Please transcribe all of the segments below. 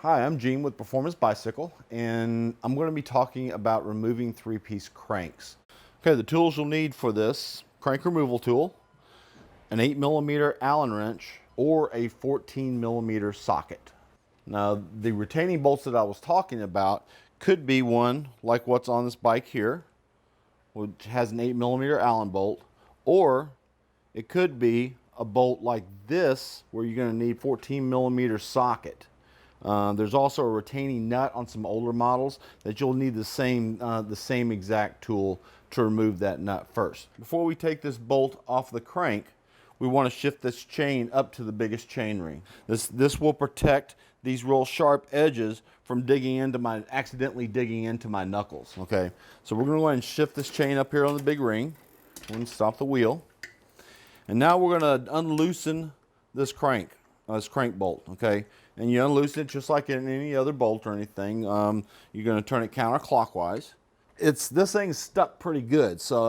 Hi, I'm Gene with Performance Bicycle, and I'm going to be talking about removing three-piece cranks. Okay, the tools you'll need for this: crank removal tool, an 8mm Allen wrench, or a 14mm socket. Now, the retaining bolts that I was talking about could be one like what's on this bike here, which has an 8mm Allen bolt, or it could be a bolt like this where you're going to need 14mm socket. There's also a retaining nut on some older models that you'll need the same exact tool to remove that nut first. Before we take this bolt off the crank, we want to shift this chain up to the biggest chain ring. This will protect these real sharp edges from accidentally digging into my knuckles. Okay, so we're going to go ahead and shift this chain up here on the big ring. We're going to stop the wheel, and now we're going to unloosen this crank bolt. Okay, and you unloosen it just like in any other bolt or anything. You're going to turn it counterclockwise. This thing's stuck pretty good, so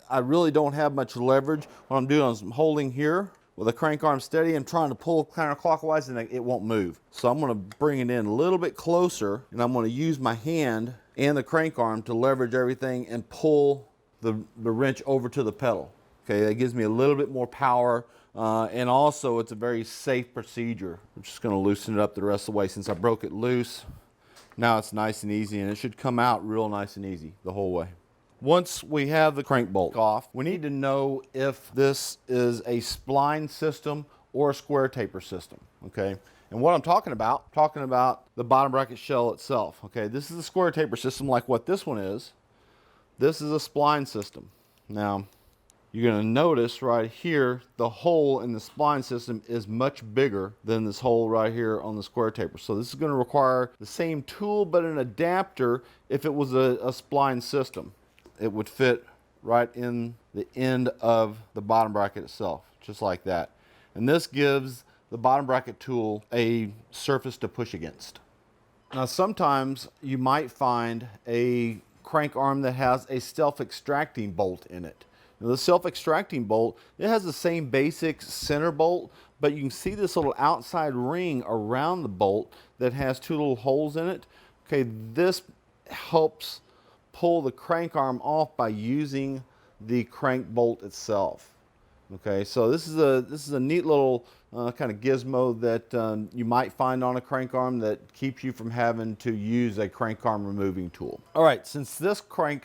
I really don't have much leverage. What I'm doing is I'm holding here with the crank arm steady and trying to pull counterclockwise, and it won't move. So I'm going to bring it in a little bit closer, and I'm going to use my hand and the crank arm to leverage everything and pull the wrench over to the pedal. Okay, that gives me a little bit more power, and also it's a very safe procedure. I'm just going to loosen it up the rest of the way since I broke it loose. Now it's nice and easy, and it should come out real nice and easy the whole way. Once we have the crank bolt off, we need to know if this is a spline system or a square taper system, okay? And what I'm talking about the bottom bracket shell itself, okay? This is a square taper system like what this one is. This is a spline system. Now, you're going to notice right here, the hole in the spline system is much bigger than this hole right here on the square taper. So this is going to require the same tool, but an adapter if it was a spline system. It would fit right in the end of the bottom bracket itself, just like that. And this gives the bottom bracket tool a surface to push against. Now, sometimes you might find a crank arm that has a self-extracting bolt in it. Now, the self-extracting bolt, it has the same basic center bolt, but you can see this little outside ring around the bolt that has two little holes in it. Okay, this helps pull the crank arm off by using the crank bolt itself. Okay, so this is a neat little kind of gizmo that you might find on a crank arm that keeps you from having to use a crank arm removing tool. All right, since this crank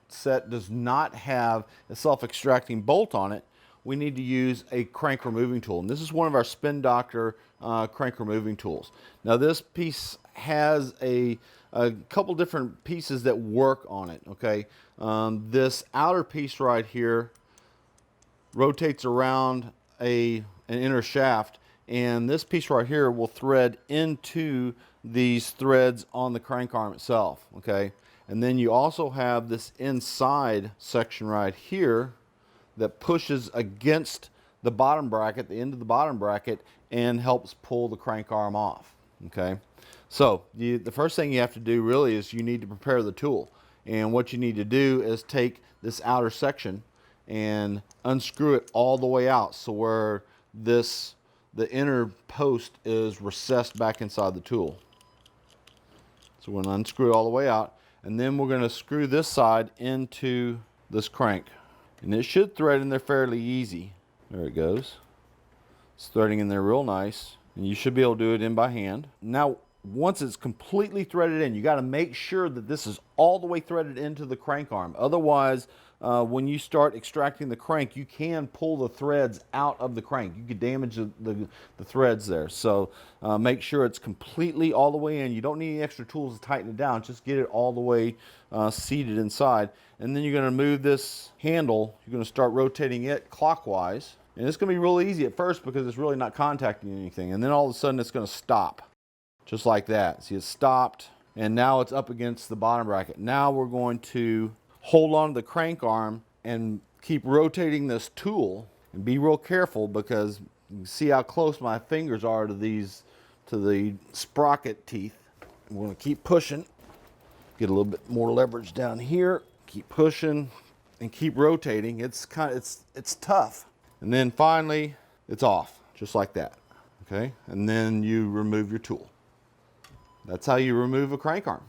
set does not have a self-extracting bolt on it, we need to use a crank removing tool, and this is one of our Spin Doctor crank removing tools. Now, this piece has a couple different pieces that work on it. Okay, this outer piece right here rotates around an inner shaft, and this piece right here will thread into these threads on the crank arm itself. Okay, and then you also have this inside section right here that pushes against the bottom bracket, the end of the bottom bracket, and helps pull the crank arm off. Okay, so the first thing you have to do really is you need to prepare the tool. And what you need to do is take this outer section and unscrew it all the way out, so where the inner post is recessed back inside the tool. So we're going to unscrew it all the way out, and then we're going to screw this side into this crank. And it should thread in there fairly easy. There it goes. It's threading in there real nice, and you should be able to do it in by hand. Now, once it's completely threaded in, you got to make sure that this is all the way threaded into the crank arm. Otherwise, when you start extracting the crank, you can pull the threads out of the crank. You could damage the threads there. So make sure it's completely all the way in. You don't need any extra tools to tighten it down. Just get it all the way seated inside. And then you're going to move this handle. You're going to start rotating it clockwise. And it's going to be real easy at first because it's really not contacting anything. And then all of a sudden it's going to stop. Just like that. See, it stopped, and now it's up against the bottom bracket. Now we're going to hold on to the crank arm and keep rotating this tool, and be real careful because you can see how close my fingers are to the sprocket teeth. We're going to keep pushing, get a little bit more leverage down here, keep pushing, and keep rotating. It's tough, and then finally it's off, just like that. Okay, and then you remove your tool. That's how you remove a crank arm.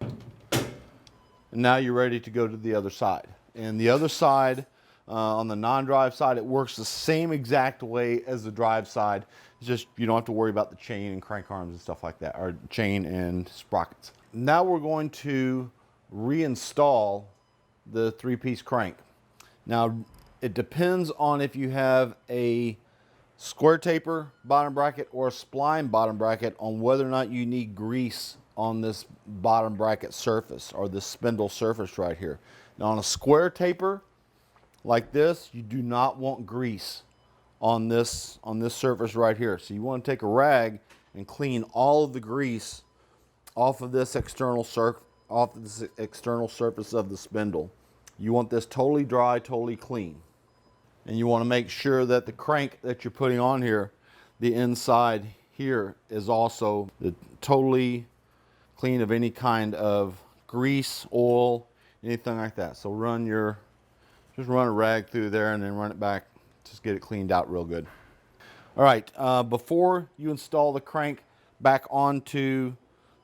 And now you're ready to go to the other side. And the other side, on the non-drive side, it works the same exact way as the drive side. It's just you don't have to worry about the chain and crank arms and stuff like that, or chain and sprockets. Now we're going to reinstall the 3-piece crank. Now it depends on if you have a square taper bottom bracket or a spline bottom bracket on whether or not you need grease on this bottom bracket surface or this spindle surface right here. Now on a square taper like this, you do not want grease on this surface right here. So you want to take a rag and clean all of the grease off of this external surface of the spindle. You want this totally dry, totally clean. And you want to make sure that the crank that you're putting on here, the inside here, is also totally clean of any kind of grease, oil, anything like that. So just run a rag through there and then run it back. Just get it cleaned out real good. All right, before you install the crank back onto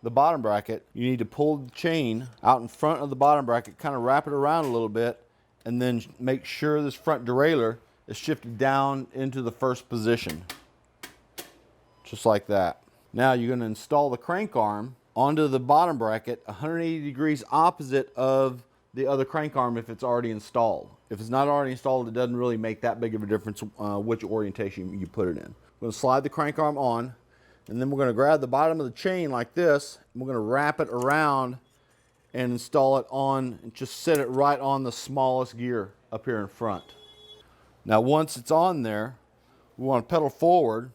the bottom bracket, you need to pull the chain out in front of the bottom bracket, kind of wrap it around a little bit, and then make sure this front derailleur is shifted down into the first position. Just like that. Now you're going to install the crank arm onto the bottom bracket 180 degrees opposite of the other crank arm if it's already installed. If it's not already installed, it doesn't really make that big of a difference which orientation you put it in. We're going to slide the crank arm on, and then we're going to grab the bottom of the chain like this, and we're going to wrap it around and install it on, and just set it right on the smallest gear up here in front. Now once it's on there, we want to pedal forward,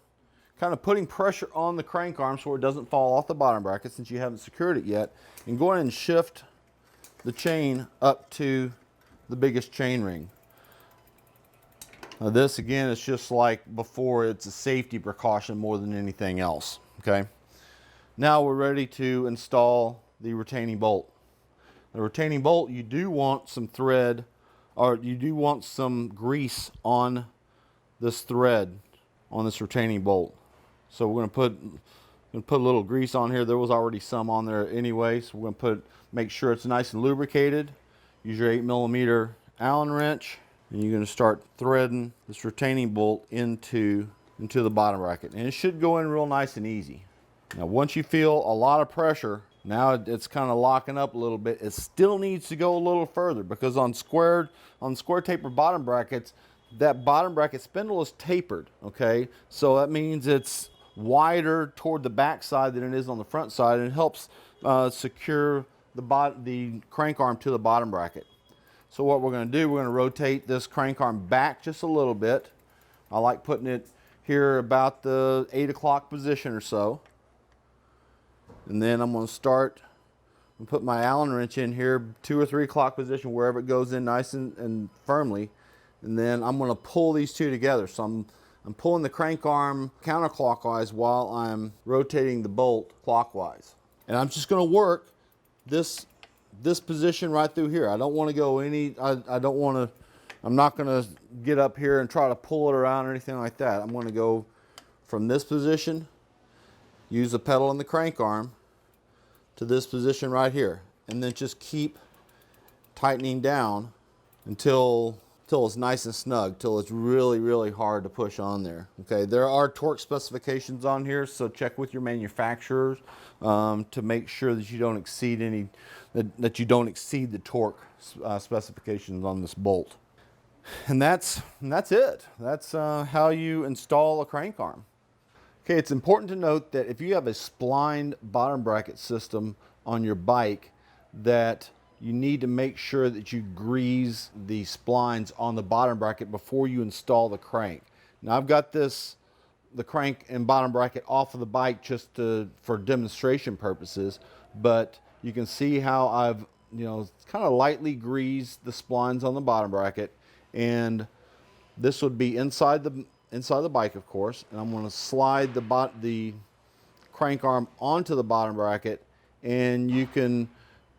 kind of putting pressure on the crank arm so it doesn't fall off the bottom bracket since you haven't secured it yet, and go ahead and shift the chain up to the biggest chain ring. Now this again is just like before, it's a safety precaution more than anything else. Okay, now we're ready to install the retaining bolt. The retaining bolt, you do want some thread, or you do want some grease on this thread on this retaining bolt. So we're going to put a little grease on here. There was already some on there anyway, so we're going to make sure it's nice and lubricated. Use your 8mm Allen wrench, and you're going to start threading this retaining bolt into the bottom bracket, and it should go in real nice and easy. Now once you feel a lot of pressure, now it's kind of locking up a little bit. It still needs to go a little further, because on square taper bottom brackets, that bottom bracket spindle is tapered. Okay, so that means it's wider toward the back side than it is on the front side, and it helps secure the crank arm to the bottom bracket. So what we're going to do, we're going to rotate this crank arm back just a little bit. I like putting it here about the 8 o'clock position or so. And then I'm going to start and put my Allen wrench in here, 2 or 3 o'clock position, wherever it goes in nice and firmly. And then I'm going to pull these two together. So I'm pulling the crank arm counterclockwise while I'm rotating the bolt clockwise. And I'm just going to work this position right through here. I don't want to go any, I'm not going to get up here and try to pull it around or anything like that. I'm going to go from this position, use the pedal and the crank arm, to this position right here, and then just keep tightening down until it's nice and snug, till it's really hard to push on there. Okay, there are torque specifications on here, so check with your manufacturers to make sure that you don't exceed the torque specifications on this bolt. And that's it. That's how you install a crank arm. Okay, it's important to note that if you have a splined bottom bracket system on your bike, that you need to make sure that you grease the splines on the bottom bracket before you install the crank. Now I've got the crank and bottom bracket off of the bike just for demonstration purposes, but you can see how I've kind of lightly greased the splines on the bottom bracket, and this would be inside the bike, of course, and I'm going to slide the crank arm onto the bottom bracket, and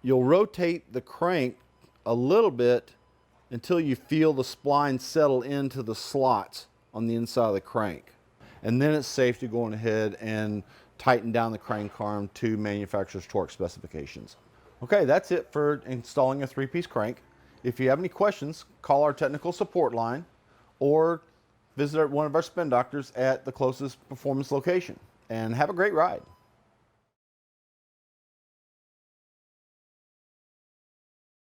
you'll rotate the crank a little bit until you feel the spline settle into the slots on the inside of the crank. And then it's safe to go on ahead and tighten down the crank arm to manufacturer's torque specifications. Okay, that's it for installing a 3-piece crank. If you have any questions, call our technical support line or visit one of our spin doctors at the closest performance location. And have a great ride.